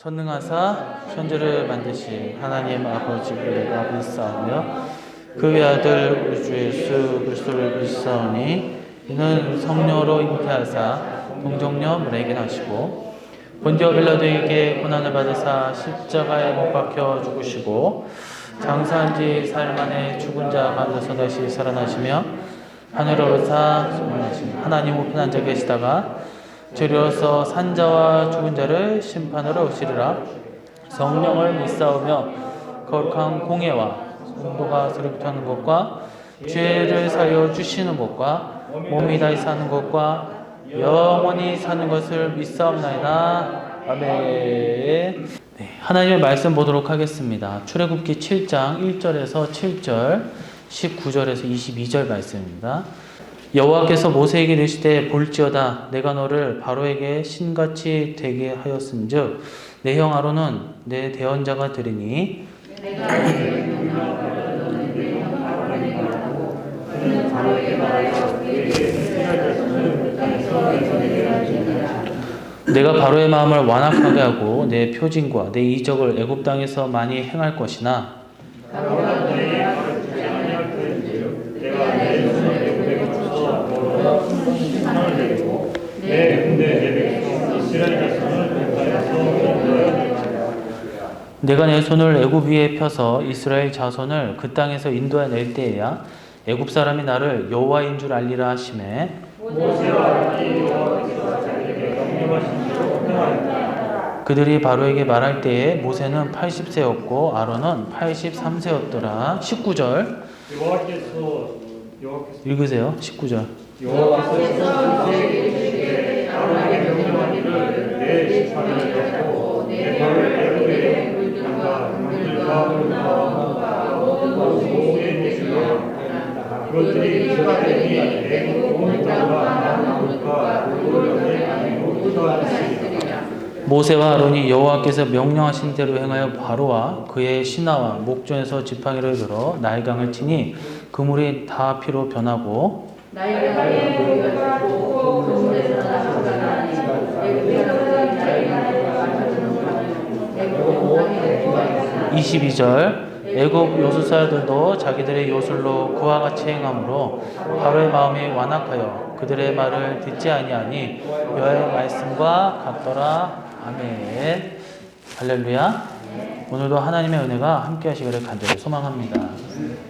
전능하사 천지를 만드신 하나님 아버지를 내가 믿사오며 그의 아들 우리 주 예수 그리스도를 믿사오니 이는 성령으로 잉태하사 동정녀 물에게 나시고 본디오 빌라도에게 고난을 받으사 십자가에 못 박혀 죽으시고 장사한 지 4일 만에 죽은 자 가운데서 다시 살아나시며 하늘로 오르사 승천하신 하나님 우편 앉아 계시다가 주리로서 산자와 죽은 자를 심판하러 오시리라. 성령을 믿사오며 거룩한 공예와 성도가 서로부터하는 것과 죄를 사여 주시는 것과 몸이 다시 사는 것과 영원히 사는 것을 믿사옵나이다. 아멘. 네, 하나님의 말씀 보도록 하겠습니다. 출애굽기 7장 1절에서 7절, 19절에서 22절 말씀입니다. 여호와께서 모세에게 이르시되 볼지어다 내가 너를 바로에게 신같이 되게 하였은즉 내 형 아론은 내 대언자가 되리니 내가 바로의 마음을 완악하게 하고 내 표징과 내 이적을 애굽 땅에서 많이 행할 것이나 내가 내 손을 애굽 위에 펴서 이스라엘 자손을 그 땅에서 인도해낼 때에야 애굽 사람이 나를 여호와인 줄 알리라 하시매 그들이 바로에게 말할 때에 모세는 80세였고 아론은 83세였더라. 19절 읽으세요. 19절 여호와께서 모세에게 아론에게 명령하기를 내 지팡이를 잡고 내 발을 애굽의 물들과 물들과 물과 모든 곳에 내시며 그것들이 이스라엘이 애굽 온 땅과 나무들과 돌고령에 아니고 기도하시리라. 모세와 아론이 여호와께서 명령하신 대로 행하여 바로와 그의 신하와 목전에서 지팡이를 들어 나일강을 치니 그 물이 다 피로 변하고 22절 애굽 요술사들도 자기들의 요술로 그와 같이 행함으로 바로의 마음이 완악하여 그들의 말을 듣지 아니하니 여호와의 말씀과 같더라. 아멘. 할렐루야. 오늘도 하나님의 은혜가 함께 하시기를 간절히 소망합니다.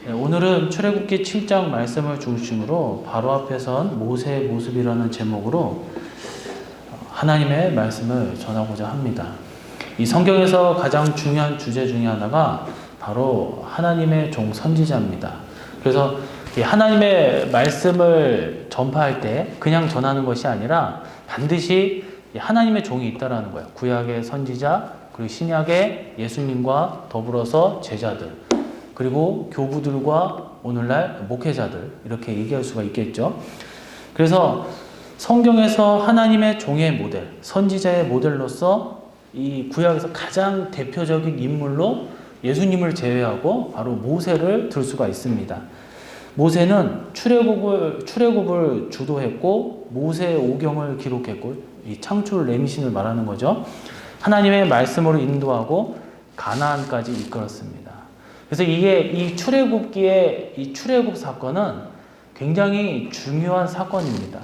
네, 오늘은 출애굽기 7장 말씀을 중심으로 바로 앞에 선 모세의 모습이라는 제목으로 하나님의 말씀을 전하고자 합니다. 이 성경에서 가장 중요한 주제 중에 하나가 바로 하나님의 종 선지자입니다. 그래서 이 하나님의 말씀을 전파할 때 그냥 전하는 것이 아니라 반드시 하나님의 종이 있다라는 거예요. 구약의 선지자, 그리고 신약의 예수님과 더불어서 제자들, 그리고 교부들과 오늘날 목회자들, 이렇게 얘기할 수가 있겠죠. 그래서 성경에서 하나님의 종의 모델, 선지자의 모델로서 이 구약에서 가장 대표적인 인물로 예수님을 제외하고 바로 모세를 들 수가 있습니다. 모세는 출애굽을 주도했고 모세의 오경을 기록했고 이 창출 레미신을 말하는 거죠. 하나님의 말씀으로 인도하고 가나안까지 이끌었습니다. 그래서 이게 이 출애굽기의 이 출애굽 사건은 굉장히 중요한 사건입니다.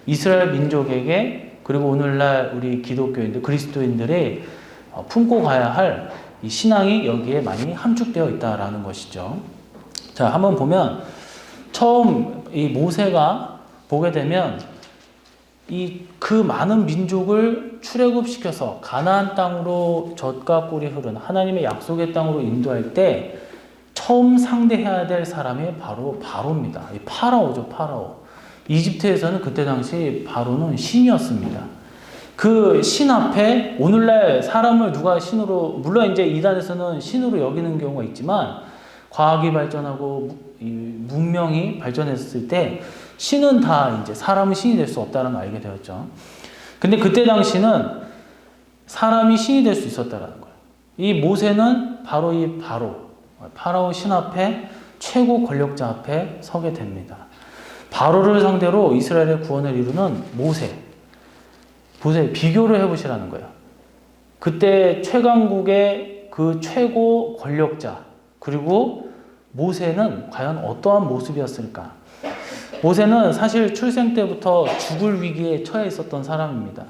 이스라엘 민족에게 그리고 오늘날 우리 기독교인들, 그리스도인들이 품고 가야 할 이 신앙이 여기에 많이 함축되어 있다라는 것이죠. 자, 한번 보면 처음 이 모세가 보게 되면 이 그 많은 민족을 출애굽시켜서 가나안 땅으로 젖과 꿀이 흐른 하나님의 약속의 땅으로 인도할 때 처음 상대해야 될 사람이 바로 바로입니다. 이 파라오죠, 파라오. 이집트에서는 그때 당시 바로는 신이었습니다. 그 신 앞에 오늘날 사람을 누가 신으로, 물론 이제 이단에서는 신으로 여기는 경우가 있지만 과학이 발전하고 문명이 발전했을 때 신은 다 이제 사람은 신이 될 수 없다는 걸 알게 되었죠. 근데 그때 당시는 사람이 신이 될 수 있었다는 거예요. 이 모세는 바로 이 파라오 신 앞에 최고 권력자 앞에 서게 됩니다. 바로를 상대로 이스라엘의 구원을 이루는 모세 비교를 해보시라는 거예요. 그때 최강국의 그 최고 권력자, 그리고 모세는 과연 어떠한 모습이었을까? 모세는 사실 출생 때부터 죽을 위기에 처해 있었던 사람입니다.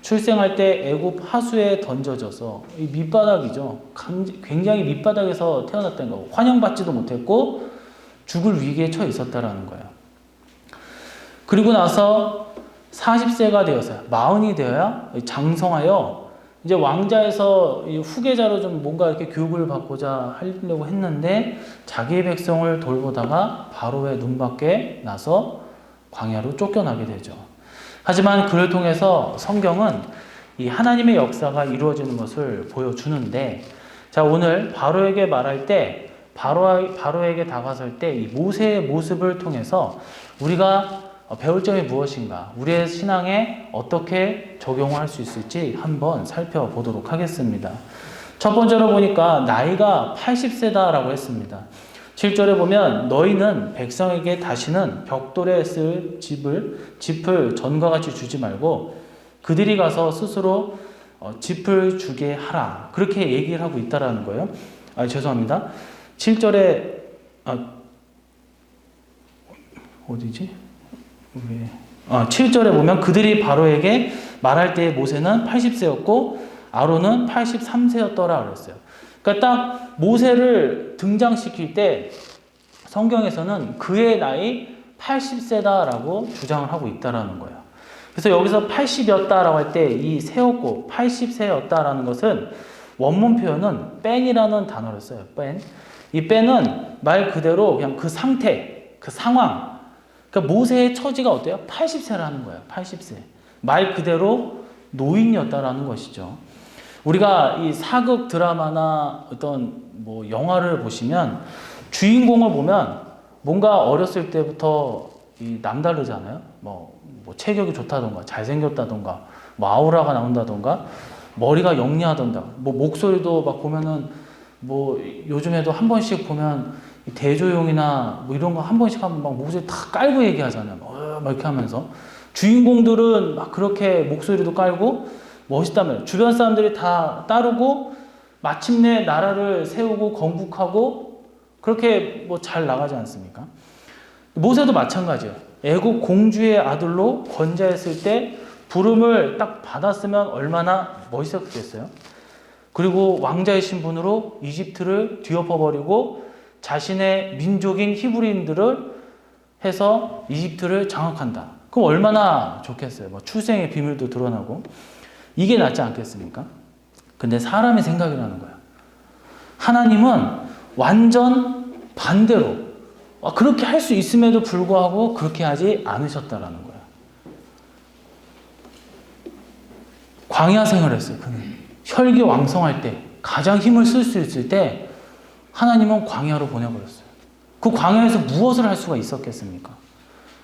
출생할 때 애굽 하수에 던져져서 이 밑바닥이죠. 굉장히 밑바닥에서 태어났다는 거고, 환영받지도 못했고 죽을 위기에 처해 있었다라는 거예요. 그리고 나서 40세가 되어서요, 마흔이 되어야 장성하여 이제 왕자에서 후계자로 좀 뭔가 이렇게 교육을 받고자 하려고 했는데, 자기의 백성을 돌보다가 바로의 눈밖에 나서 광야로 쫓겨나게 되죠. 하지만 그를 통해서 성경은 이 하나님의 역사가 이루어지는 것을 보여주는데, 자, 오늘 바로에게 말할 때, 바로에게 다가설 때 이 모세의 모습을 통해서 우리가 배울 점이 무엇인가, 우리의 신앙에 어떻게 적용할 수 있을지 한번 살펴보도록 하겠습니다. 첫 번째로 보니까 나이가 80세다라고 했습니다. 7절에 보면 너희는 백성에게 다시는 벽돌에 쓸 짚을 전과 같이 주지 말고 그들이 가서 스스로 짚을 주게 하라. 그렇게 얘기를 하고 있다라는 거예요. 죄송합니다. 7절에 어디지? 7절에 보면 그들이 바로에게 말할 때 모세는 80세였고 아론은 83세였더라 그랬어요. 그러니까 딱 모세를 등장시킬 때 성경에서는 그의 나이 80세다라고 주장을 하고 있다라는 거예요. 그래서 여기서 80이었다라고 할 때 이 세웠고 80세였다라는 것은 원문 표현은 뺀이라는 단어를 써요. 뺀. 이 뺀은 말 그대로 그냥 그 상태, 그 상황. 그러니까 모세의 처지가 어때요? 80세라는 거예요. 80세. 말 그대로 노인이었다라는 것이죠. 우리가 이 사극 드라마나 어떤 뭐 영화를 보시면 주인공을 보면 뭔가 어렸을 때부터 남다르잖아요. 뭐 체격이 좋다던가 잘생겼다던가 뭐 아우라가 나온다던가 머리가 영리하던가 뭐 목소리도 막 보면은 뭐 요즘에도 한 번씩 보면 대조용이나 뭐 이런 거 한 번씩 하면 막 목소리 다 깔고 얘기하잖아요. 막 이렇게 하면서 주인공들은 막 그렇게 목소리도 깔고 멋있다면 주변 사람들이 다 따르고 마침내 나라를 세우고 건국하고 그렇게 뭐 잘 나가지 않습니까? 모세도 마찬가지예요. 애국 공주의 아들로 권자했을 때 부름을 딱 받았으면 얼마나 멋있었겠어요. 그리고 왕자의 신분으로 이집트를 뒤엎어버리고 자신의 민족인 히브리인들을 해서 이집트를 장악한다. 그럼 얼마나 좋겠어요. 뭐 출생의 비밀도 드러나고 이게 낫지 않겠습니까? 근데 사람의 생각이라는 거야. 하나님은 완전 반대로 그렇게 할 수 있음에도 불구하고 그렇게 하지 않으셨다라는 거야. 광야 생활을 했어요. 그는 혈기왕성할 때 가장 힘을 쓸 수 있을 때 하나님은 광야로 보내버렸어요. 그 광야에서 무엇을 할 수가 있었겠습니까?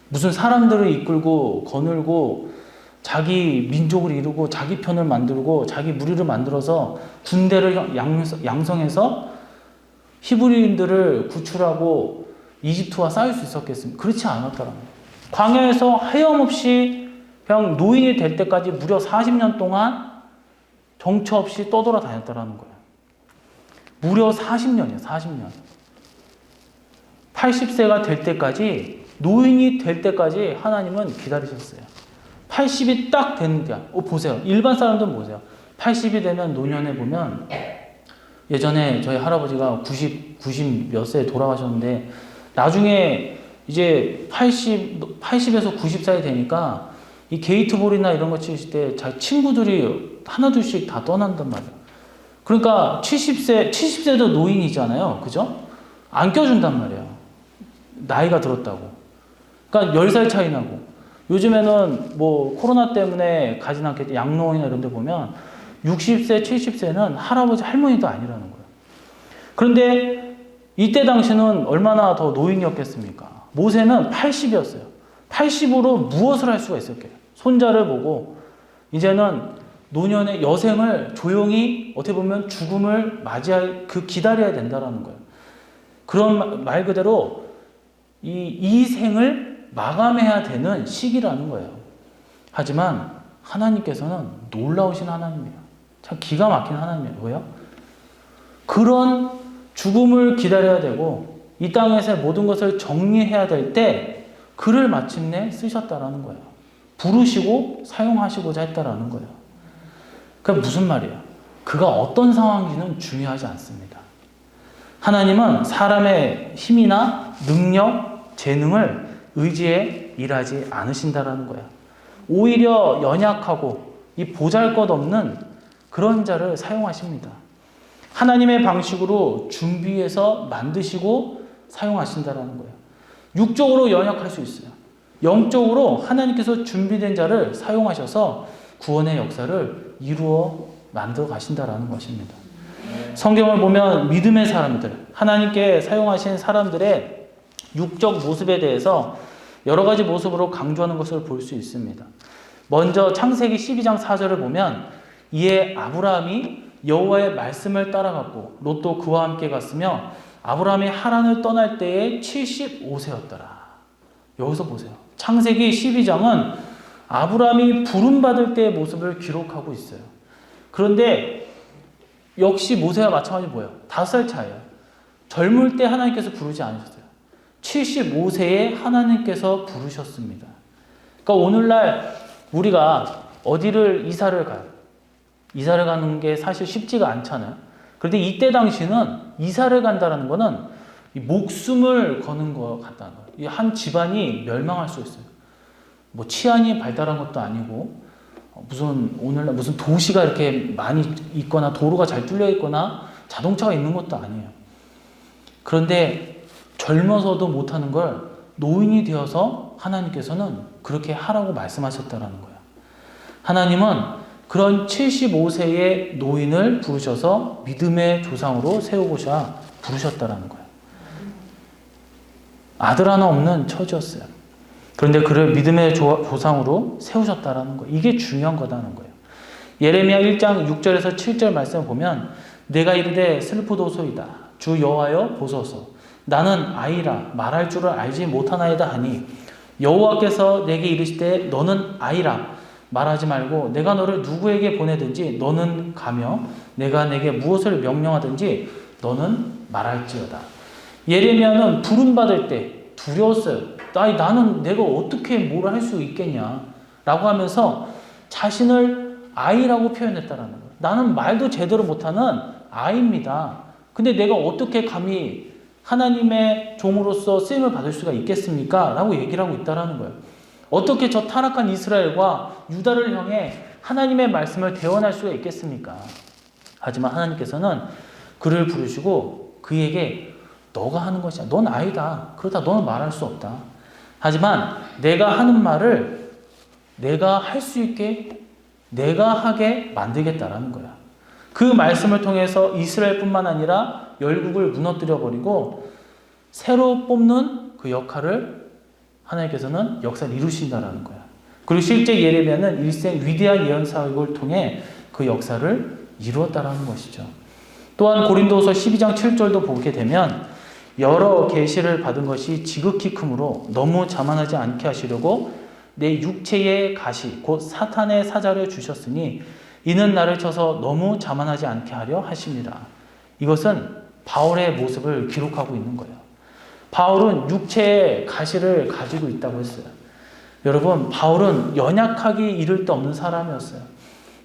무슨 사람들을 이끌고 거늘고 자기 민족을 이루고 자기 편을 만들고 자기 무리를 만들어서 군대를 양성해서 히브리인들을 구출하고 이집트와 싸울 수 있었겠습니까? 그렇지 않았더라고요. 광야에서 하염없이 그냥 노인이 될 때까지 무려 40년 동안 정처 없이 떠돌아다녔다는 거예요. 무려 40년이에요. 40년. 80세가 될 때까지, 노인이 될 때까지 하나님은 기다리셨어요. 80이 딱 되는데, 보세요. 일반 사람들은 보세요. 80이 되면 노년에 보면, 예전에 저희 할아버지가 90 몇 세에 돌아가셨는데, 나중에 이제 80에서 90 사이 되니까, 이 게이트볼이나 이런 거 치실 때, 자기 친구들이 하나둘씩 다 떠난단 말이에요. 그러니까 70세도 노인이잖아요. 그죠? 안 껴준단 말이에요. 나이가 들었다고. 그러니까 10살 차이 나고. 요즘에는 뭐 코로나 때문에 가진 않겠지. 양로원이나 이런 데 보면 60세, 70세는 할아버지, 할머니도 아니라는 거예요. 그런데 이때 당시는 얼마나 더 노인이었겠습니까? 모세는 80이었어요. 80으로 무엇을 할 수가 있었겠어요? 손자를 보고 이제는 노년의 여생을 조용히 어떻게 보면 죽음을 맞이할 기다려야 된다라는 거예요. 그런 말 그대로 이 생을 마감해야 되는 시기라는 거예요. 하지만 하나님께서는 놀라우신 하나님이에요. 참 기가 막힌 하나님이에요. 왜요? 그런 죽음을 기다려야 되고 이 땅에서 모든 것을 정리해야 될 때 그를 마침내 쓰셨다라는 거예요. 부르시고 사용하시고자 했다라는 거예요. 그게 무슨 말이에요? 그가 어떤 상황인지는 중요하지 않습니다. 하나님은 사람의 힘이나 능력, 재능을 의지해 일하지 않으신다라는 거예요. 오히려 연약하고 이 보잘것없는 그런 자를 사용하십니다. 하나님의 방식으로 준비해서 만드시고 사용하신다라는 거예요. 육적으로 연약할 수 있어요. 영적으로 하나님께서 준비된 자를 사용하셔서 구원의 역사를 이루어 만들어 가신다라는 것입니다. 성경을 보면 믿음의 사람들, 하나님께 사용하신 사람들의 육적 모습에 대해서 여러 가지 모습으로 강조하는 것을 볼 수 있습니다. 먼저 창세기 12장 4절을 보면 이에 아브라함이 여호와의 말씀을 따라갔고 롯도 그와 함께 갔으며 아브라함이 하란을 떠날 때에 75세였더라. 여기서 보세요. 창세기 12장은 아브라함이 부름받을 때의 모습을 기록하고 있어요. 그런데 역시 모세와 마찬가지 뭐예요? 5살 차이에요. 젊을 때 하나님께서 부르지 않으셨어요. 75세에 하나님께서 부르셨습니다. 그러니까 오늘날 우리가 어디를 이사를 가요. 이사를 가는 게 사실 쉽지가 않잖아요. 그런데 이때 당시는 이사를 간다는 거는 목숨을 거는 것 같다는 거예요. 한 집안이 멸망할 수 있어요. 뭐 치안이 발달한 것도 아니고 오늘날 무슨 도시가 이렇게 많이 있거나 도로가 잘 뚫려 있거나 자동차가 있는 것도 아니에요. 그런데 젊어서도 못하는 걸 노인이 되어서 하나님께서는 그렇게 하라고 말씀하셨다는 거예요. 하나님은 그런 75세의 노인을 부르셔서 믿음의 조상으로 세우고자 부르셨다는 거예요. 아들 하나 없는 처지였어요. 그런데 그를 믿음의 조상으로 세우셨다는 거예요. 이게 중요한 거다는 거예요. 예레미야 1장 6절에서 7절 말씀을 보면 내가 이르되 슬프도소이다. 주 여호와여 보소서. 나는 아이라 말할 줄을 알지 못하나이다 하니 여호와께서 내게 이르시되 너는 아이라 말하지 말고 내가 너를 누구에게 보내든지 너는 가며 내가 내게 무엇을 명령하든지 너는 말할지어다. 예레미야는 부름받을 때 두려웠어요. 나는 내가 어떻게 뭘 할 수 있겠냐 라고 하면서 자신을 아이라고 표현했다는 거예요. 나는 말도 제대로 못하는 아이입니다. 근데 내가 어떻게 감히 하나님의 종으로서 쓰임을 받을 수가 있겠습니까? 라고 얘기를 하고 있다는 거예요. 어떻게 저 타락한 이스라엘과 유다를 향해 하나님의 말씀을 대언할 수가 있겠습니까? 하지만 하나님께서는 그를 부르시고 그에게 너가 하는 것이야. 넌 아이다. 그렇다 너는 말할 수 없다. 하지만 내가 하는 말을 내가 할 수 있게 내가 하게 만들겠다라는 거야. 그 말씀을 통해서 이스라엘뿐만 아니라 열국을 무너뜨려버리고 새로 뽑는 그 역할을 하나님께서는 역사를 이루신다라는 거야. 그리고 실제 예레미야는 일생 위대한 예언 사역을 통해 그 역사를 이루었다라는 것이죠. 또한 고린도서 12장 7절도 보게 되면 여러 계시를 받은 것이 지극히 크므로 너무 자만하지 않게 하시려고 내 육체의 가시 곧 사탄의 사자를 주셨으니 이는 나를 쳐서 너무 자만하지 않게 하려 하심이라. 이것은 바울의 모습을 기록하고 있는 거예요. 바울은 육체의 가시를 가지고 있다고 했어요. 여러분, 바울은 연약하기 이를 데 없는 사람이었어요.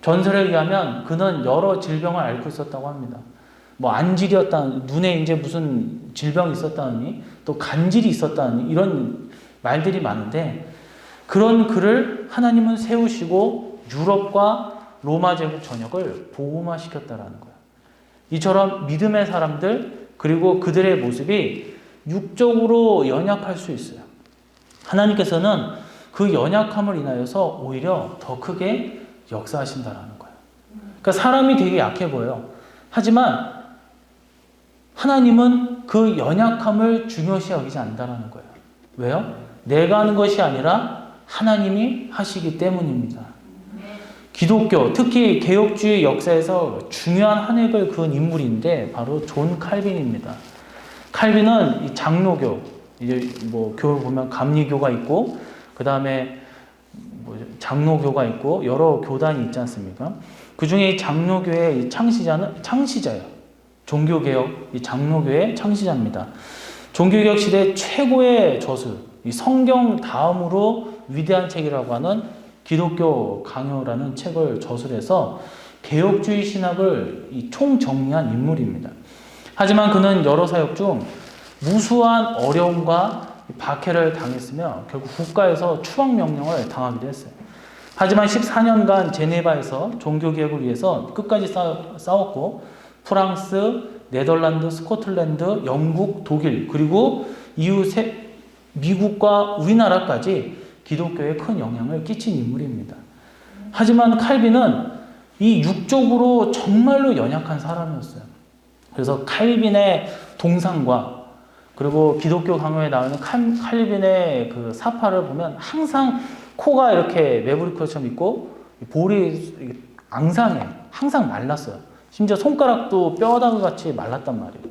전설에 의하면 그는 여러 질병을 앓고 있었다고 합니다. 뭐 안질이었다는, 눈에 이제 무슨 질병이 있었다느니, 또 간질이 있었다느니, 이런 말들이 많은데, 그런 그를 하나님은 세우시고 유럽과 로마 제국 전역을 복음화시켰다라는 거예요. 이처럼 믿음의 사람들, 그리고 그들의 모습이 육적으로 연약할 수 있어요. 하나님께서는 그 연약함을 인하여서 오히려 더 크게 역사하신다라는 거예요. 그러니까 사람이 되게 약해 보여요. 하지만 하나님은 그 연약함을 중요시 여기지 않는다는 거예요. 왜요? 내가 하는 것이 아니라 하나님이 하시기 때문입니다. 기독교, 특히 개혁주의 역사에서 중요한 한 획을 그은 인물인데 바로 존 칼빈입니다. 칼빈은 이 장로교, 이제 뭐 교를 보면 감리교가 있고 그 다음에 뭐 장로교가 있고 여러 교단이 있지 않습니까? 그 중에 이 장로교회의 이 창시자는 창시자예요. 종교개혁 이 장로교회의 창시자입니다. 종교개혁 시대 최고의 저술, 이 성경 다음으로 위대한 책이라고 하는 기독교 강요라는 책을 저술해서 개혁주의 신학을 총정리한 인물입니다. 하지만 그는 여러 사역 중 무수한 어려움과 박해를 당했으며 결국 국가에서 추방명령을 당하기도 했어요. 하지만 14년간 제네바에서 종교개혁을 위해서 끝까지 싸웠고 프랑스, 네덜란드, 스코틀랜드, 영국, 독일 그리고 이후 미국과 우리나라까지 기독교에 큰 영향을 끼친 인물입니다. 하지만 칼빈은 이 육적으로 정말로 연약한 사람이었어요. 그래서 칼빈의 동상과 그리고 기독교 강요에 나오는 칼빈의 그 사파를 보면 항상 코가 이렇게 매부리코처럼 있고 볼이 앙상해, 항상 말랐어요. 심지어 손가락도 뼈다귀 같이 말랐단 말이에요.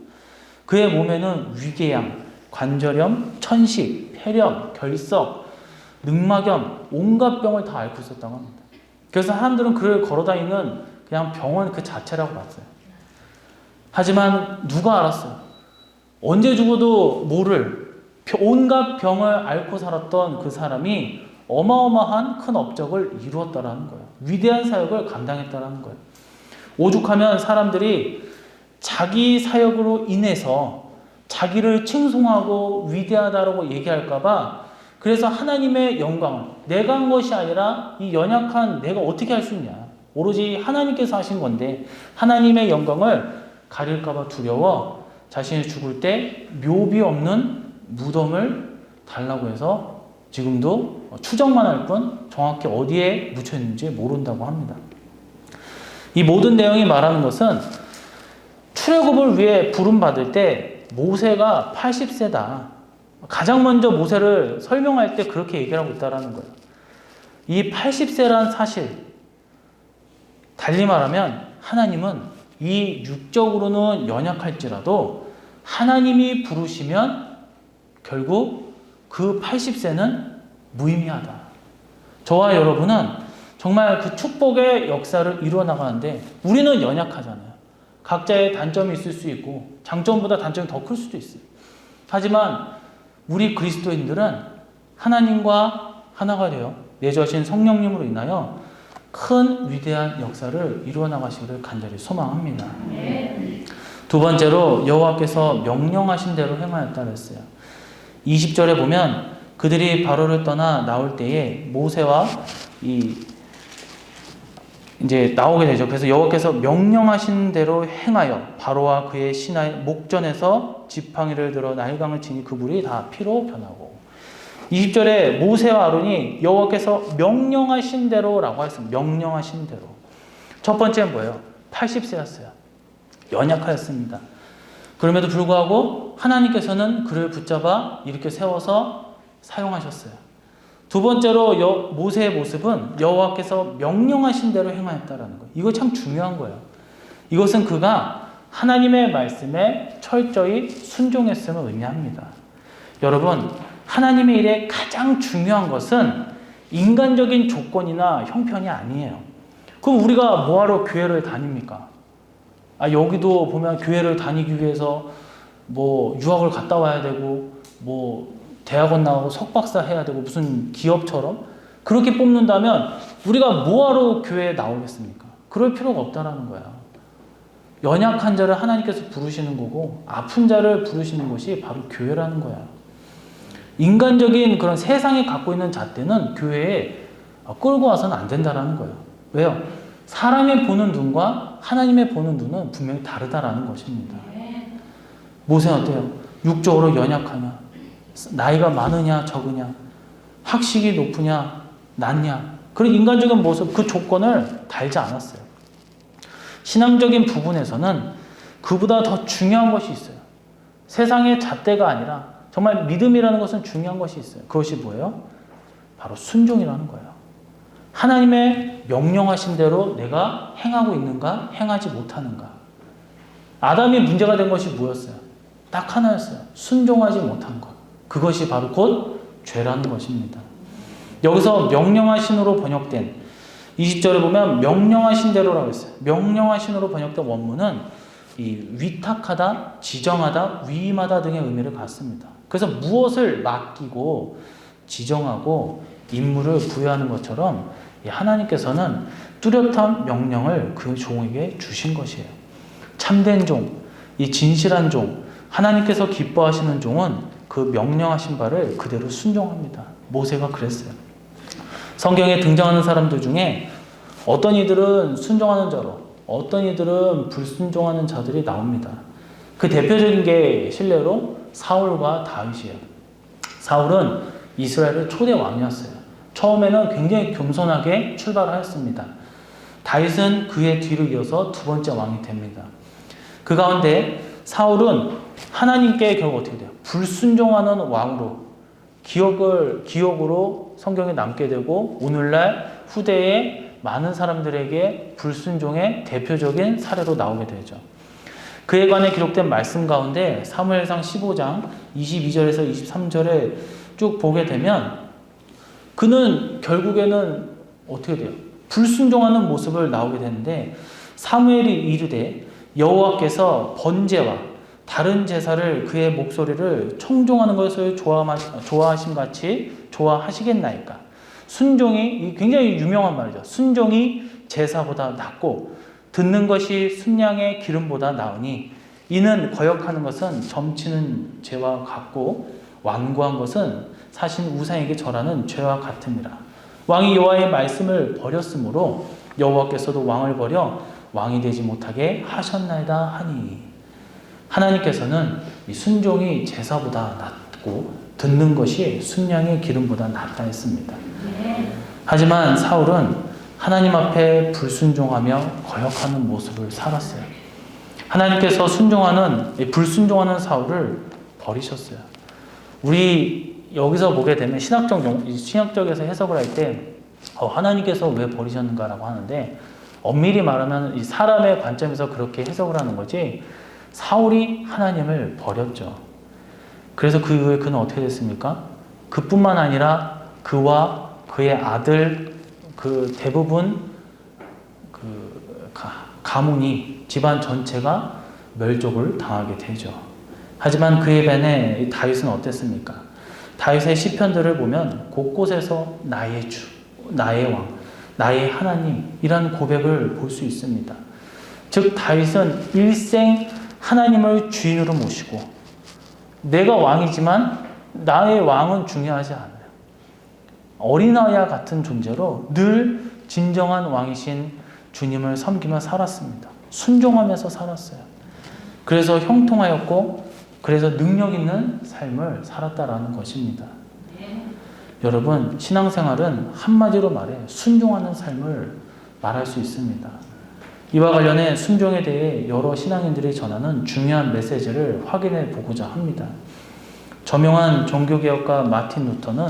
그의 몸에는 위궤양, 관절염, 천식, 폐렴, 결석, 늑막염, 온갖 병을 다 앓고 있었다고 합니다. 그래서 사람들은 그를 걸어다니는 그냥 병원 그 자체라고 봤어요. 하지만 누가 알았어요? 언제 죽어도 모를 온갖 병을 앓고 살았던 그 사람이 어마어마한 큰 업적을 이루었다라는 거예요. 위대한 사역을 감당했다라는 거예요. 오죽하면 사람들이 자기 사역으로 인해서 자기를 칭송하고 위대하다라고 얘기할까봐 그래서 하나님의 영광을 내가 한 것이 아니라 이 연약한 내가 어떻게 할 수 있냐. 오로지 하나님께서 하신 건데 하나님의 영광을 가릴까봐 두려워 자신이 죽을 때 묘비 없는 무덤을 달라고 해서 지금도 추정만 할 뿐 정확히 어디에 묻혀있는지 모른다고 합니다. 이 모든 내용이 말하는 것은 출애굽을 위해 부름받을 때 모세가 80세다. 가장 먼저 모세를 설명할 때 그렇게 얘기를 하고 있다는 거예요. 이 80세란 사실, 달리 말하면 하나님은 이 육적으로는 연약할지라도 하나님이 부르시면 결국 그 80세는 무의미하다. 저와 여러분은 정말 그 축복의 역사를 이루어 나가는데 우리는 연약하잖아요. 각자의 단점이 있을 수 있고 장점보다 단점이 더 클 수도 있어요. 하지만 우리 그리스도인들은 하나님과 하나가 되어 내주하신 성령님으로 인하여 큰 위대한 역사를 이루어 나가시기를 간절히 소망합니다. 두 번째로 여호와께서 명령하신 대로 행하였다 그랬어요. 20절에 보면 그들이 바로를 떠나 나올 때에 모세와 이제 나오게 되죠. 그래서 여호와께서 명령하신 대로 행하여 바로와 그의 신하의 목전에서 지팡이를 들어 나일강을 치니 그 물이 다 피로 변하고 20절에 모세와 아론이 여호와께서 명령하신 대로라고 했습니다. 명령하신 대로. 첫 번째는 뭐예요? 80세였어요. 연약하였습니다. 그럼에도 불구하고 하나님께서는 그를 붙잡아 이렇게 세워서 사용하셨어요. 두 번째로 모세의 모습은 여호와께서 명령하신 대로 행하였다라는 거예요. 이거 참 중요한 거예요. 이것은 그가 하나님의 말씀에 철저히 순종했음을 의미합니다. 여러분, 하나님의 일에 가장 중요한 것은 인간적인 조건이나 형편이 아니에요. 그럼 우리가 뭐하러 교회를 다닙니까? 여기도 보면 교회를 다니기 위해서 뭐 유학을 갔다 와야 되고 뭐 대학원 나오고 석박사 해야 되고 무슨 기업처럼 그렇게 뽑는다면 우리가 뭐하러 교회에 나오겠습니까? 그럴 필요가 없다라는 거야. 연약한 자를 하나님께서 부르시는 거고 아픈 자를 부르시는 것이 바로 교회라는 거야. 인간적인 그런 세상이 갖고 있는 잣대는 교회에 끌고 와서는 안 된다라는 거예요. 왜요? 사람이 보는 눈과 하나님의 보는 눈은 분명히 다르다라는 것입니다. 모세는 어때요? 육적으로 연약하냐? 나이가 많으냐 적으냐? 학식이 높으냐 낮냐? 그런 인간적인 모습 그 조건을 달지 않았어요. 신앙적인 부분에서는 그보다 더 중요한 것이 있어요. 세상의 잣대가 아니라 정말 믿음이라는 것은 중요한 것이 있어요. 그것이 뭐예요? 바로 순종이라는 거예요. 하나님의 명령하신 대로 내가 행하고 있는가 행하지 못하는가. 아담이 문제가 된 것이 뭐였어요? 딱 하나였어요. 순종하지 못한 것. 그것이 바로 곧 죄라는 것입니다. 여기서 명령하신으로 번역된 20절에 보면 명령하신 대로라고 했어요. 명령하신으로 번역된 원문은 이 위탁하다, 지정하다, 위임하다 등의 의미를 갖습니다. 그래서 무엇을 맡기고 지정하고 임무를 부여하는 것처럼 하나님께서는 뚜렷한 명령을 그 종에게 주신 것이에요. 참된 종, 이 진실한 종, 하나님께서 기뻐하시는 종은 그 명령하신 바를 그대로 순종합니다. 모세가 그랬어요. 성경에 등장하는 사람들 중에 어떤 이들은 순종하는 자로, 어떤 이들은 불순종하는 자들이 나옵니다. 그 대표적인 게 실례로 사울과 다윗이에요. 사울은 이스라엘의 초대 왕이었어요. 처음에는 굉장히 겸손하게 출발하였습니다. 다윗은 그의 뒤를 이어서 두 번째 왕이 됩니다. 그 가운데 사울은 하나님께 결국 어떻게 돼요? 불순종하는 왕으로 기억으로 성경에 남게 되고 오늘날 후대에 많은 사람들에게 불순종의 대표적인 사례로 나오게 되죠. 그에 관해 기록된 말씀 가운데 사무엘상 15장 22절에서 23절에 쭉 보게 되면 그는 결국에는 어떻게 돼요? 불순종하는 모습을 나오게 되는데 사무엘이 이르되 여호와께서 번제와 다른 제사를 그의 목소리를 청종하는 것을 좋아하심같이 좋아하시겠나이까. 순종이 굉장히 유명한 말이죠. 순종이 제사보다 낫고 듣는 것이 순양의 기름보다 나으니 이는 거역하는 것은 점치는 죄와 같고 완고한 것은 사신 우상에게 절하는 죄와 같음이라. 왕이 여호와의 말씀을 버렸으므로 여호와께서도 왕을 버려 왕이 되지 못하게 하셨나이다 하니. 하나님께서는 이 순종이 제사보다 낫고 듣는 것이 순양의 기름보다 낫다 했습니다. 하지만 사울은 하나님 앞에 불순종하며 거역하는 모습을 살았어요. 하나님께서 불순종하는 사울을 버리셨어요. 우리 여기서 보게 되면 신학적에서 해석을 할 때 하나님께서 왜 버리셨는가라고 하는데 엄밀히 말하면 이 사람의 관점에서 그렇게 해석을 하는 거지 사울이 하나님을 버렸죠. 그래서 그 이후에 그는 어떻게 됐습니까? 그뿐만 아니라 그와 그의 아들 그 대부분 가문이 집안 전체가 멸족을 당하게 되죠. 하지만 그에 반해 다윗은 어땠습니까? 다윗의 시편들을 보면 곳곳에서 나의 주, 나의 왕, 나의 하나님이라는 고백을 볼 수 있습니다. 즉 다윗은 일생 하나님을 주인으로 모시고 내가 왕이지만 나의 왕은 중요하지 않아요. 어린아이와 같은 존재로 늘 진정한 왕이신 주님을 섬기며 살았습니다. 순종하면서 살았어요. 그래서 형통하였고 그래서 능력 있는 삶을 살았다라는 것입니다. 여러분, 신앙생활은 한마디로 말해 순종하는 삶을 말할 수 있습니다. 이와 관련해 순종에 대해 여러 신앙인들이 전하는 중요한 메시지를 확인해 보고자 합니다. 저명한 종교개혁가 마틴 루터는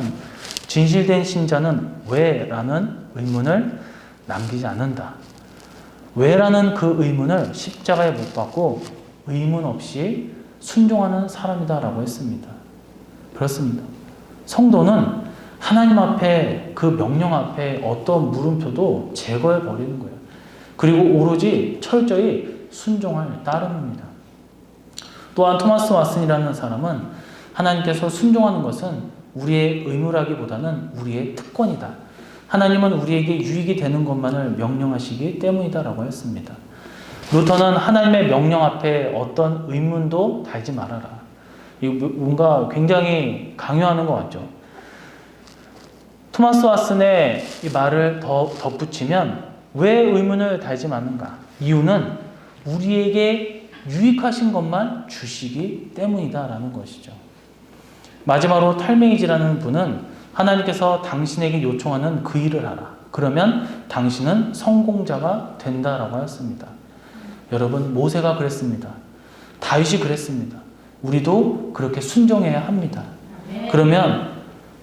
진실된 신자는 왜? 라는 의문을 남기지 않는다. 왜? 라는 그 의문을 십자가에 못 박고 의문 없이 순종하는 사람이다 라고 했습니다. 그렇습니다. 성도는 하나님 앞에 그 명령 앞에 어떤 물음표도 제거해 버리는 거예요. 그리고 오로지 철저히 순종할 따름입니다. 또한 토마스 왓슨이라는 사람은 하나님께서 순종하는 것은 우리의 의무라기보다는 우리의 특권이다. 하나님은 우리에게 유익이 되는 것만을 명령하시기 때문이다 라고 했습니다. 루터는 하나님의 명령 앞에 어떤 의문도 달지 말아라. 뭔가 굉장히 강요하는 것 같죠. 토마스 왓슨의 이 말을 더 덧붙이면 왜 의문을 달지 않는가? 이유는 우리에게 유익하신 것만 주시기 때문이다라는 것이죠. 마지막으로 탈메이지라는 분은 하나님께서 당신에게 요청하는 그 일을 하라. 그러면 당신은 성공자가 된다라고 하였습니다. 여러분, 모세가 그랬습니다. 다윗이 그랬습니다. 우리도 그렇게 순종해야 합니다. 그러면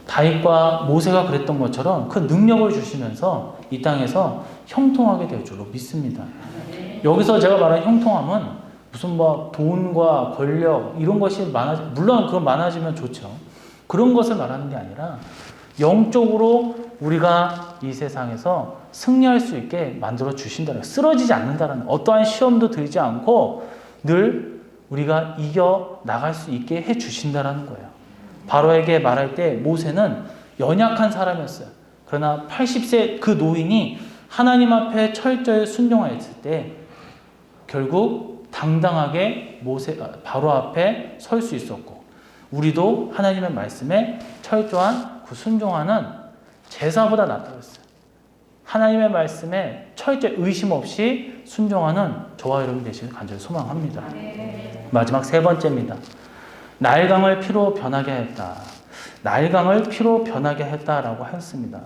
다윗과 모세가 그랬던 것처럼 그 능력을 주시면서 이 땅에서 형통하게 될 줄로 믿습니다. 여기서 제가 말한 형통함은 무슨 돈과 권력 이런 것이 물론 그건 많아지면 좋죠. 그런 것을 말하는 게 아니라 영적으로 우리가 이 세상에서 승리할 수 있게 만들어 주신다는, 쓰러지지 않는다는, 어떠한 시험도 들지 않고 늘 우리가 이겨 나갈 수 있게 해 주신다는 거예요. 바로에게 말할 때 모세는 연약한 사람이었어요. 그러나 80세 그 노인이 하나님 앞에 철저히 순종하였을 때 결국 당당하게 바로 앞에 설 수 있었고, 우리도 하나님의 말씀에 철저한 그 순종하는 제사보다 낫다고 했어요. 하나님의 말씀에 철저히 의심 없이 순종하는 저와 여러분 되시길 간절히 소망합니다. 마지막 세 번째입니다. 나일강을 피로 변하게 했다. 나일강을 피로 변하게 했다라고 하였습니다.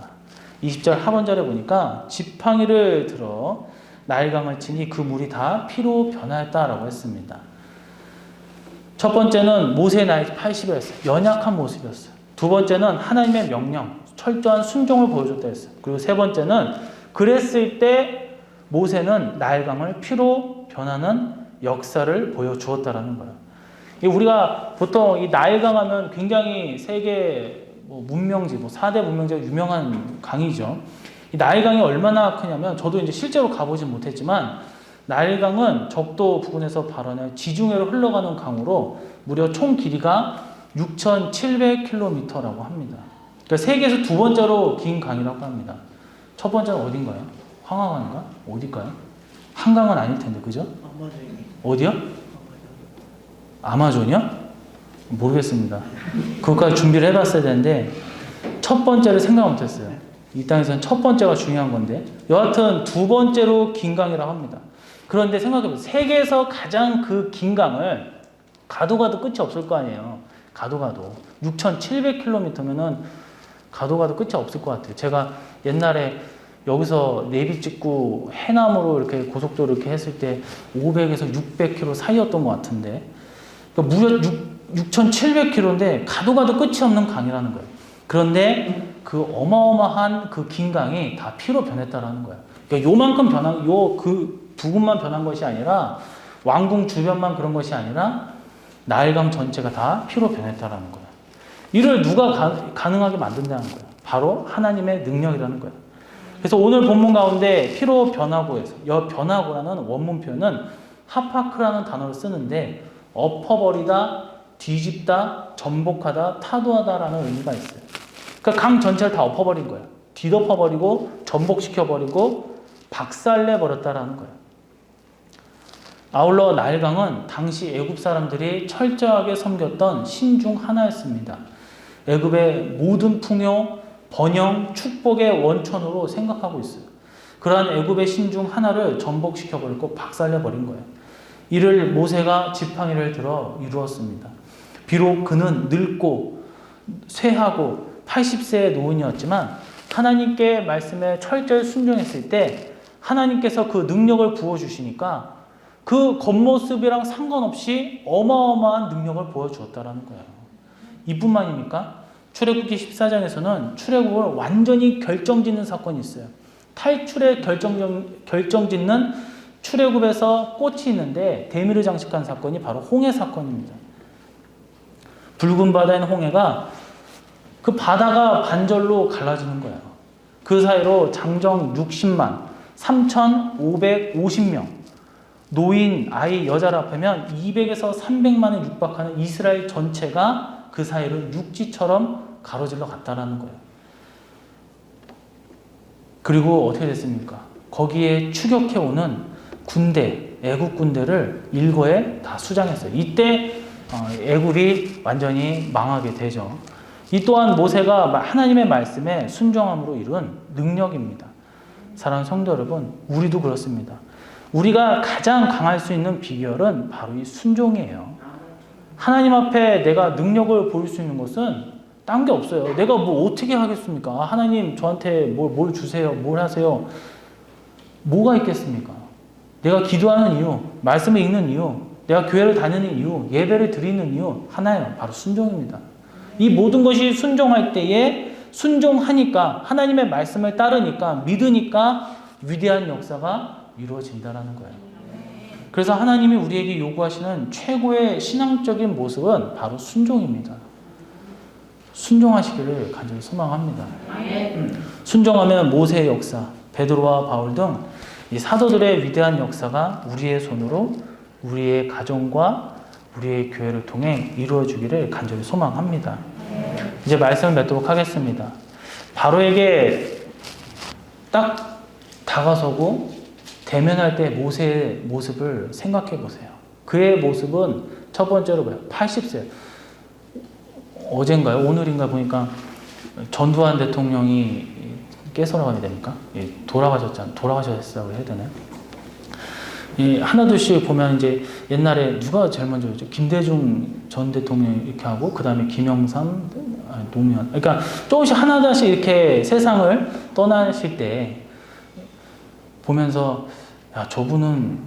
20절 하반절에 보니까 지팡이를 들어 나일강을 치니 그 물이 다 피로 변하였다라고 했습니다. 첫 번째는 모세의 나이 80이었어요. 연약한 모습이었어요. 두 번째는 하나님의 명령, 철저한 순종을 보여줬다 했어요. 그리고 세 번째는 그랬을 때 모세는 나일강을 피로 변하는 역사를 보여주었다라는 거예요. 우리가 보통 이 나일강 하면 굉장히 세계 문명지, 4대 문명지가 유명한 강이죠. 이 나일강이 얼마나 크냐면, 저도 이제 실제로 가보진 못했지만, 나일강은 적도 부근에서 발원해 지중해로 흘러가는 강으로 무려 총 길이가 6,700km라고 합니다. 그러니까 세계에서 두 번째로 긴 강이라고 합니다. 첫 번째는 어딘가요? 황하강인가? 어딜까요? 한강은 아닐 텐데, 그죠? 어디요? 아마존이요? 모르겠습니다. 그것까지 준비를 해봤어야 되는데 첫 번째를 생각 못했어요. 이 땅에서는 첫 번째가 중요한 건데, 여하튼 두 번째로 긴 강이라고 합니다. 그런데 생각해보세요. 세계에서 가장 그 긴 강을 가도 끝이 없을 거 아니에요. 가도 6,700km면은 가도 끝이 없을 것 같아요. 제가 옛날에 여기서 내비 찍고 해남으로 이렇게 고속도로 이렇게 했을 때 500에서 600km 사이였던 것 같은데, 그러니까 무려 6,700km인데 가도 끝이 없는 강이라는 거예요. 그런데 그 어마어마한 그 긴 강이 다 피로 변했다라는 거예요. 그러니까 요만큼 그 부분만 변한 것이 아니라, 왕궁 주변만 그런 것이 아니라 나일강 전체가 다 피로 변했다라는 거예요. 이를 누가 가능하게 만든다는 거예요? 바로 하나님의 능력이라는 거예요. 그래서 오늘 본문 가운데 피로 변하고에서, 변하고라는 원문 표현은 하파크라는 단어를 쓰는데, 엎어버리다, 뒤집다, 전복하다, 타도하다라는 의미가 있어요. 그러니까 강 전체를 다 엎어버린 거예요. 뒤덮어버리고 전복시켜버리고 박살내버렸다라는 거예요. 아울러 나일강은 당시 애굽 사람들이 철저하게 섬겼던 신 중 하나였습니다. 애굽의 모든 풍요, 번영, 축복의 원천으로 생각하고 있어요. 그러한 애굽의 신 중 하나를 전복시켜버리고 박살내버린 거예요. 이를 모세가 지팡이를 들어 이루었습니다. 비록 그는 늙고 쇠하고 80세의 노인이었지만 하나님께 말씀에 철저히 순종했을 때 하나님께서 그 능력을 부어주시니까 그 겉모습이랑 상관없이 어마어마한 능력을 보여주었다는 거예요. 이뿐만입니까? 출애굽기 14장에서는 출애굽을 완전히 결정짓는 사건이 있어요. 탈출에 결정짓는 출애굽에서 꽃이 있는데 대미를 장식한 사건이 바로 홍해 사건입니다. 붉은 바다인 홍해가 그 바다가 반절로 갈라지는 거예요. 그 사이로 장정 60만 3,550명, 노인, 아이, 여자를 합하면 200에서 300만에 육박하는 이스라엘 전체가 그 사이를 육지처럼 가로질러 갔다라는 거예요. 그리고 어떻게 됐습니까? 거기에 추격해오는 군대, 애국 군대를 일거에 다 수장했어요. 이때 애굽이 완전히 망하게 되죠. 이 또한 모세가 하나님의 말씀에 순종함으로 이룬 능력입니다. 사랑하는 성도 여러분, 우리도 그렇습니다. 우리가 가장 강할 수 있는 비결은 바로 이 순종이에요. 하나님 앞에 내가 능력을 보일 수 있는 것은 딴 게 없어요. 내가 뭐 어떻게 하겠습니까? 하나님 저한테 뭘 주세요. 뭘 하세요. 뭐가 있겠습니까? 내가 기도하는 이유, 말씀을 읽는 이유, 내가 교회를 다니는 이유, 예배를 드리는 이유 하나예요. 바로 순종입니다. 이 모든 것이 순종할 때에 순종하니까, 하나님의 말씀을 따르니까, 믿으니까 위대한 역사가 이루어진다는 거예요. 그래서 하나님이 우리에게 요구하시는 최고의 신앙적인 모습은 바로 순종입니다. 순종하시기를 간절히 소망합니다. 순종하면 모세의 역사, 베드로와 바울 등 이 사도들의 위대한 역사가 우리의 손으로 우리의 가정과 우리의 교회를 통해 이루어지기를 간절히 소망합니다. 이제 말씀을 맺도록 하겠습니다. 바로에게 딱 다가서고 대면할 때 모세의 모습을 생각해 보세요. 그의 모습은 첫 번째로 뭐예요? 80세. 어젠가요? 오늘인가 보니까 전두환 대통령이 깨서라가야 됩니까? 예, 돌아가셨다고 해야 되나요? 예, 하나둘씩 보면 이제 옛날에 누가 제일 먼저였죠? 김대중 전 대통령 이렇게 하고 그 다음에 김영삼, 노무현. 그러니까 조금씩 하나씩 이렇게 세상을 떠나실 때 보면서 야 저분은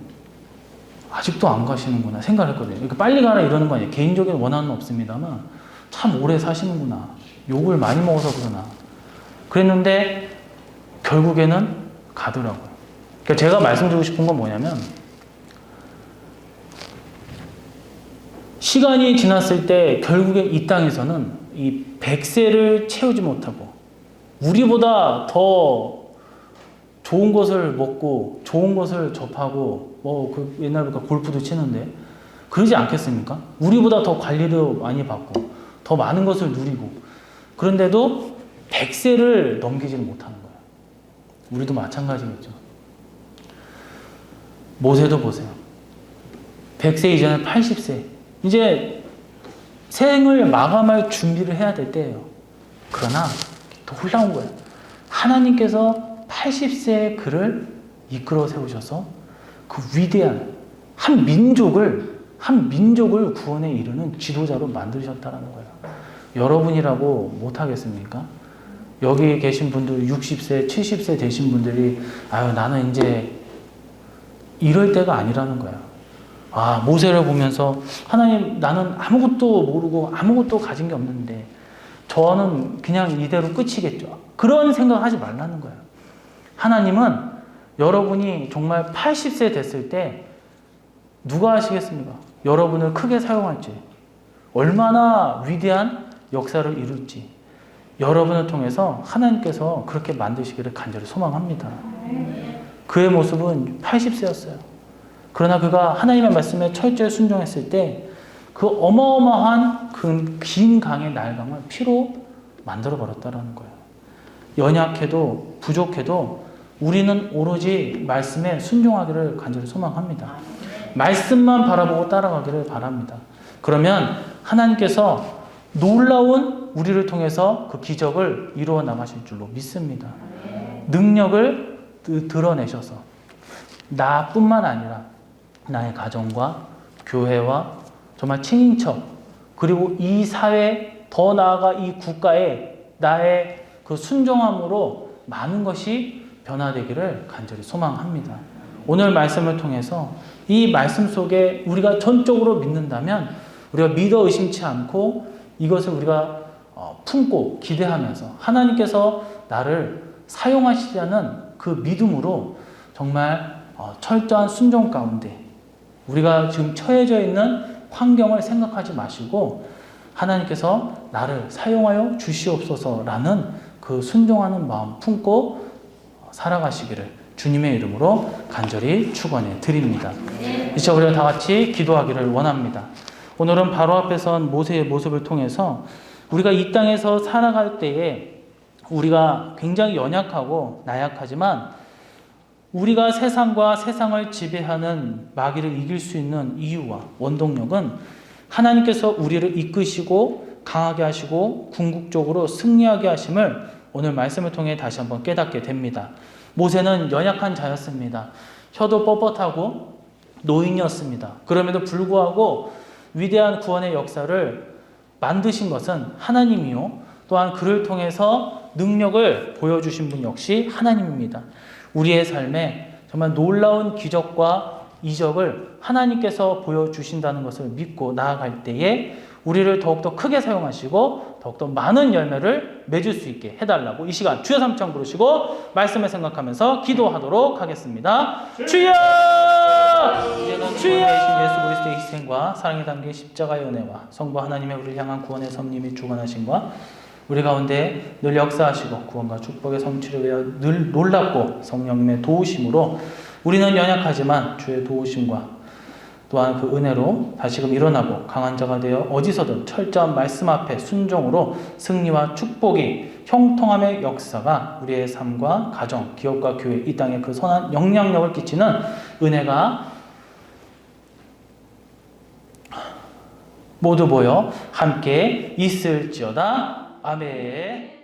아직도 안 가시는구나 생각을 했거든요. 그러니까 빨리 가라 이러는 거 아니에요. 개인적인 원한은 없습니다만 참 오래 사시는구나. 욕을 많이 먹어서 그러나. 그랬는데 결국에는 가더라고요. 그러니까 제가 말씀드리고 싶은 건 뭐냐면 시간이 지났을 때 결국에 이 땅에서는 이 100세를 채우지 못하고 우리보다 더 좋은 것을 먹고 좋은 것을 접하고 그 옛날부터 골프도 치는데 그러지 않겠습니까? 우리보다 더 관리도 많이 받고 더 많은 것을 누리고 그런데도 100세를 넘기지는 못하는 거예요. 우리도 마찬가지겠죠. 모세도 보세요. 100세 이전에 80세. 이제 생을 마감할 준비를 해야 될 때예요. 그러나 더 놀라운 거예요. 하나님께서 80세의 그를 이끌어 세우셔서 그 위대한 한 민족을 구원에 이르는 지도자로 만드셨다는 거예요. 여러분이라고 못하겠습니까? 여기 계신 분들 60세, 70세 되신 분들이 아유 나는 이제 이럴 때가 아니라는 거예요. 아 모세를 보면서 하나님 나는 아무것도 모르고 아무것도 가진 게 없는데 저는 그냥 이대로 끝이겠죠. 그런 생각하지 말라는 거예요. 하나님은 여러분이 정말 80세 됐을 때 누가 하시겠습니까? 여러분을 크게 사용할지 얼마나 위대한 역사를 이룰지 여러분을 통해서 하나님께서 그렇게 만드시기를 간절히 소망합니다. 그의 모습은 80세였어요. 그러나 그가 하나님의 말씀에 철저히 순종했을 때 그 어마어마한 그 긴 강의 날강을 피로 만들어 버렸다는 거예요. 연약해도 부족해도 우리는 오로지 말씀에 순종하기를 간절히 소망합니다. 말씀만 바라보고 따라가기를 바랍니다. 그러면 하나님께서 놀라운 우리를 통해서 그 기적을 이루어 나가실 줄로 믿습니다. 능력을 드러내셔서 나뿐만 아니라 나의 가정과 교회와 정말 친인척 그리고 이 사회 더 나아가 이 국가에 나의 그 순종함으로 많은 것이 변화되기를 간절히 소망합니다. 오늘 말씀을 통해서 이 말씀 속에 우리가 전적으로 믿는다면 우리가 믿어 의심치 않고 이것을 우리가 품고 기대하면서 하나님께서 나를 사용하시자는 그 믿음으로 정말 철저한 순종 가운데 우리가 지금 처해져 있는 환경을 생각하지 마시고 하나님께서 나를 사용하여 주시옵소서라는 그 순종하는 마음 품고 살아가시기를 주님의 이름으로 간절히 축원해 드립니다. 이제 우리가 다 같이 기도하기를 원합니다. 오늘은 바로 앞에 선 모세의 모습을 통해서 우리가 이 땅에서 살아갈 때에 우리가 굉장히 연약하고 나약하지만 우리가 세상과 세상을 지배하는 마귀를 이길 수 있는 이유와 원동력은 하나님께서 우리를 이끄시고 강하게 하시고 궁극적으로 승리하게 하심을 오늘 말씀을 통해 다시 한번 깨닫게 됩니다. 모세는 연약한 자였습니다. 혀도 뻣뻣하고 노인이었습니다. 그럼에도 불구하고 위대한 구원의 역사를 만드신 것은 하나님이요. 또한 그를 통해서 능력을 보여주신 분 역시 하나님입니다. 우리의 삶에 정말 놀라운 기적과 이적을 하나님께서 보여주신다는 것을 믿고 나아갈 때에 우리를 더욱더 크게 사용하시고 더욱더 많은 열매를 맺을 수 있게 해달라고 이 시간 주여 삼창 부르시고 말씀을 생각하면서 기도하도록 하겠습니다. 주여! 이제는 주여! 예수 그리스도의 희생과 사랑이 담긴 십자가의 은혜와 성부 하나님의 우리를 향한 구원의 섭님이 주관하심과 우리 가운데 늘 역사하시고 구원과 축복의 성취를 위하여 늘 놀랍고 성령님의 도우심으로 우리는 연약하지만 주의 도우심과 또한 그 은혜로 다시금 일어나고 강한 자가 되어 어디서든 철저한 말씀 앞에 순종으로 승리와 축복이 형통함의 역사가 우리의 삶과 가정, 기업과 교회, 이 땅에 그 선한 영향력을 끼치는 은혜가 모두 모여 함께 있을지어다. 아멘.